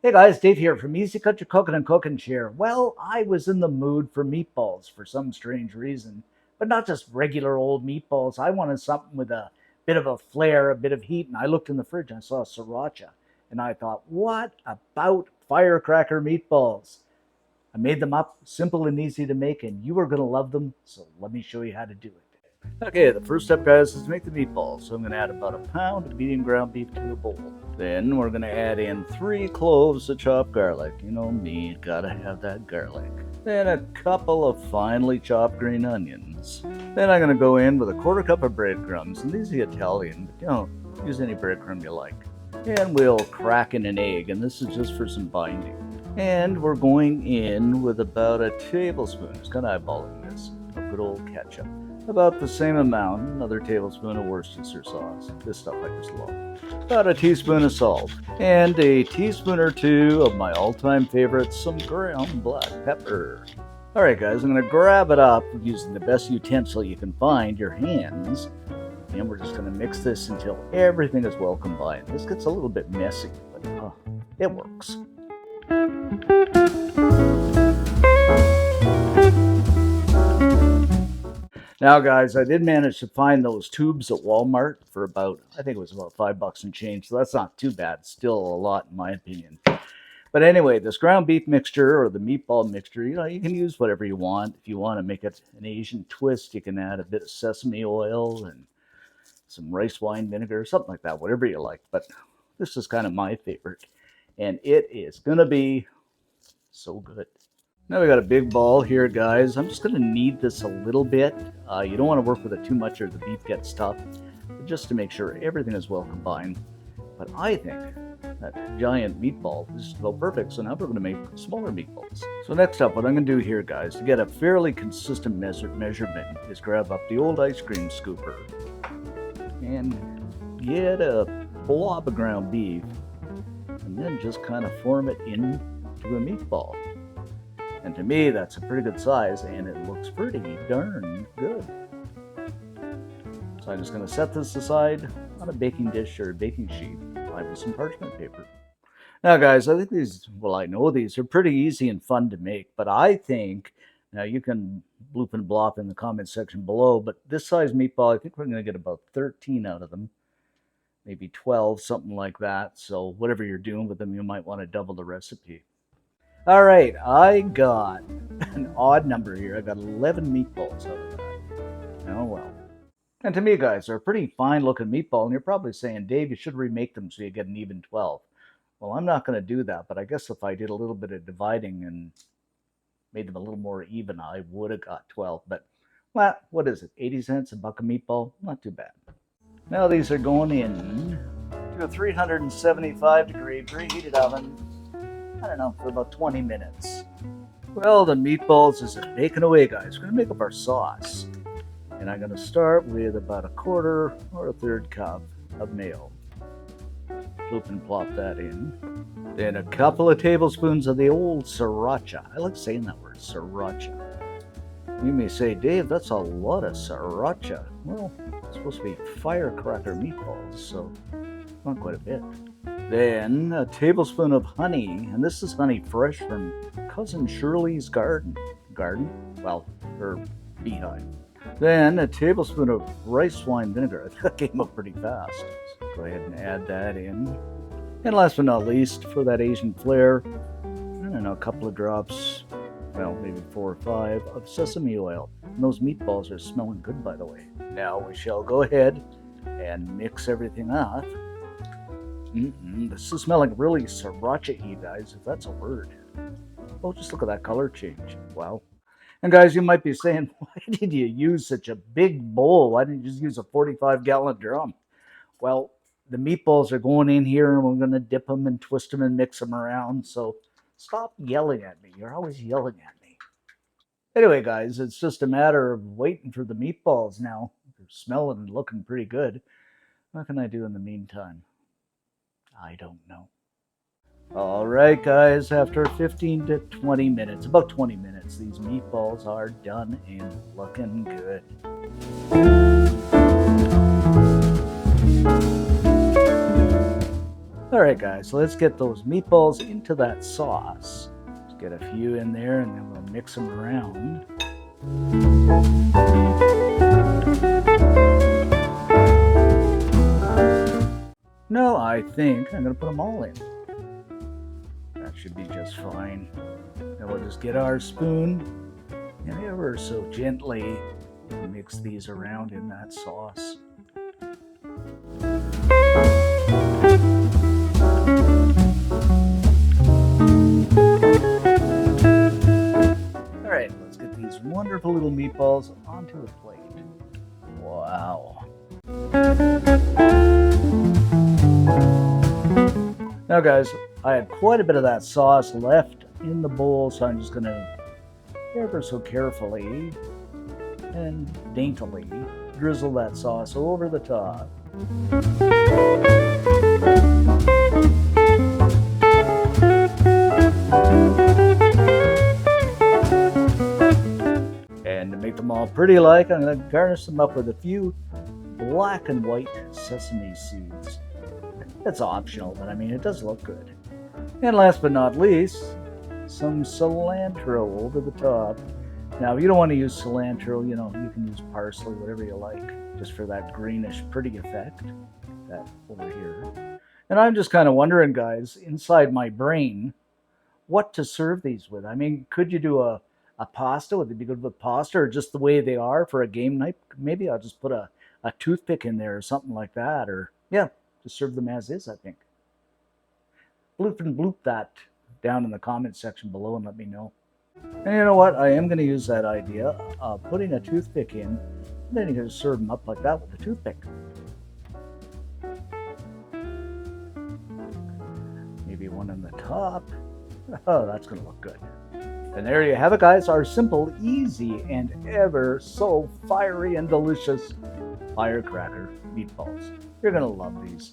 Hey guys, Dave here from Easy Cut Your Cooking and Cooking Share. Well, I was in the mood for meatballs for some strange reason, but not just regular old meatballs. I wanted something with a bit of a flair, a bit of heat, and I looked in the fridge and I saw Sriracha, and I thought, what about firecracker meatballs? I made them up, simple and easy to make, and you are going to love them, so let me show you how to do it. Okay, the first step, guys, is to make the meatballs. So I'm going to add about a pound of medium ground beef to a bowl. Then we're going to add in 3 cloves of chopped garlic. You know me, gotta have that garlic. Then a couple of finely chopped green onions. Then I'm going to go in with a quarter cup of breadcrumbs, and these are Italian, but you know, use any breadcrumb you like. And we'll crack in an egg, and this is just for some binding. And we're going in with about a tablespoon, just kind of eyeballing this, of good old ketchup. About the same amount, another tablespoon of Worcestershire sauce. This stuff I just love. About a teaspoon of salt. And a teaspoon or two of my all-time favorite, some ground black pepper. Alright guys, I'm going to grab it up using the best utensil you can find, your hands. And we're just going to mix this until everything is well combined. This gets a little bit messy, but it works. Now, guys, I did manage to find those tubes at Walmart for about, I think it was about $5 and change. So that's not too bad. Still a lot, in my opinion. But anyway, this ground beef mixture or the meatball mixture, you know, you can use whatever you want. If you want to make it an Asian twist, you can add a bit of sesame oil and some rice wine vinegar, something like that, whatever you like. But this is kind of my favorite. And it is going to be so good. Now we got a big ball here, guys. I'm just going to knead this a little bit. You don't want to work with it too much or the beef gets tough, but just to make sure everything is well combined. But I think that giant meatball is about perfect, so now we're going to make smaller meatballs. So next up, what I'm going to do here, guys, to get a fairly consistent measurement is grab up the old ice cream scooper and get a blob of ground beef and then just kind of form it into a meatball. And to me, that's a pretty good size, and it looks pretty darn good. So I'm just going to set this aside on a baking dish or a baking sheet, lined with some parchment paper. Now, guys, I think these, well, I know these are pretty easy and fun to make, but I think, now you can bloop and blop in the comment section below, but this size meatball, I think we're going to get about 13 out of them, maybe 12, something like that. So whatever you're doing with them, you might want to double the recipe. All right, I got an odd number here. I got 11 meatballs out of that. Oh, well. And to me, guys, they're a pretty fine-looking meatball, and you're probably saying, Dave, you should remake them so you get an even 12. Well, I'm not going to do that, but I guess if I did a little bit of dividing and made them a little more even, I would have got 12. But, well, what is it, 80 cents a buck of meatball? Not too bad. Now these are going in to a 375-degree preheated oven, I don't know, for about 20 minutes. Well, the meatballs is baking away, guys. We're going to make up our sauce. And I'm going to start with about a quarter or a third cup of mayo. Flip and plop that in. Then a couple of tablespoons of the old Sriracha. I like saying that word, Sriracha. You may say, Dave, that's a lot of Sriracha. Well, it's supposed to be firecracker meatballs, so not quite a bit. Then a tablespoon of honey, and this is honey fresh from Cousin Shirley's garden. Well, her beehive. Then a tablespoon of rice wine vinegar. That came up pretty fast. So go ahead and add that in. And last but not least, for that Asian flair, I don't know, a couple of drops, well, maybe 4 or 5 of sesame oil. And those meatballs are smelling good, by the way. Now we shall go ahead and mix everything up. This is smelling really Sriracha-y, guys, if that's a word. Oh, just look at that color change. Wow. And guys, you might be saying, why did you use such a big bowl? Why didn't you just use a 45-gallon drum? Well, the meatballs are going in here, and we're going to dip them and twist them and mix them around. So stop yelling at me. You're always yelling at me. Anyway, guys, it's just a matter of waiting for the meatballs now. They're smelling and looking pretty good. What can I do in the meantime? I don't know. All right, guys, after 15 to 20 minutes, about 20 minutes, these meatballs are done and looking good. All Alright guys, so let's get those meatballs into that sauce. Let's get a few in there and then we'll mix them around. No, I think I'm going to put them all in. That should be just fine. Then we'll just get our spoon and ever so gently mix these around in that sauce. Alright, let's get these wonderful little meatballs onto the plate. Wow. Now guys, I had quite a bit of that sauce left in the bowl, so I'm just going to ever so carefully and daintily drizzle that sauce over the top. And to make them all pretty like, I'm going to garnish them up with a few black and white sesame seeds. It's optional, but I mean, it does look good. And last but not least, some cilantro over the top. Now, if you don't want to use cilantro, you know, you can use parsley, whatever you like, just for that greenish pretty effect. That over here. And I'm just kind of wondering, guys, inside my brain, what to serve these with. I mean, could you do a pasta? Would they be good with pasta, or just the way they are for a game night? Maybe I'll just put a toothpick in there or something like that. Or, yeah, just serve them as is, I think. Bloop and bloop that down in the comment section below and let me know. And you know what? I am going to use that idea of putting a toothpick in, and then you can just serve them up like that with a toothpick. Maybe one on the top. Oh, that's going to look good. And there you have it, guys. Our simple, easy, and ever so fiery and delicious firecracker meatballs. You're going to love these.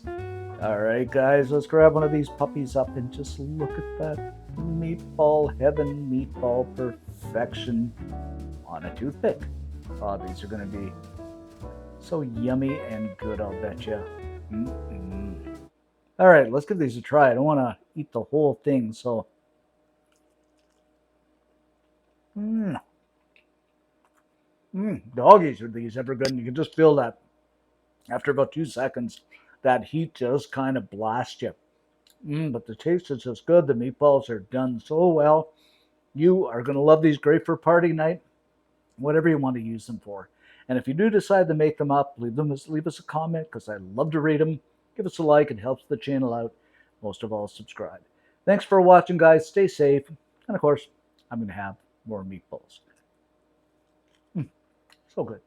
All right, guys, let's grab one of these puppies up and just look at that meatball heaven, meatball perfection on a toothpick. Oh, these are going to be so yummy and good, I'll bet you. All right, let's give these a try. I don't want to eat the whole thing, so. Doggies are these ever good, and you can just feel that after about 2 seconds, that heat just kind of blasts you. But the taste is just good. The meatballs are done so well. You are going to love these. Great for party night, whatever you want to use them for. And if you do decide to make them up, leave us a comment, because I love to read them. Give us a like. It helps the channel out. Most of all, subscribe. Thanks for watching, guys. Stay safe. And of course, I'm going to have more meatballs. So good.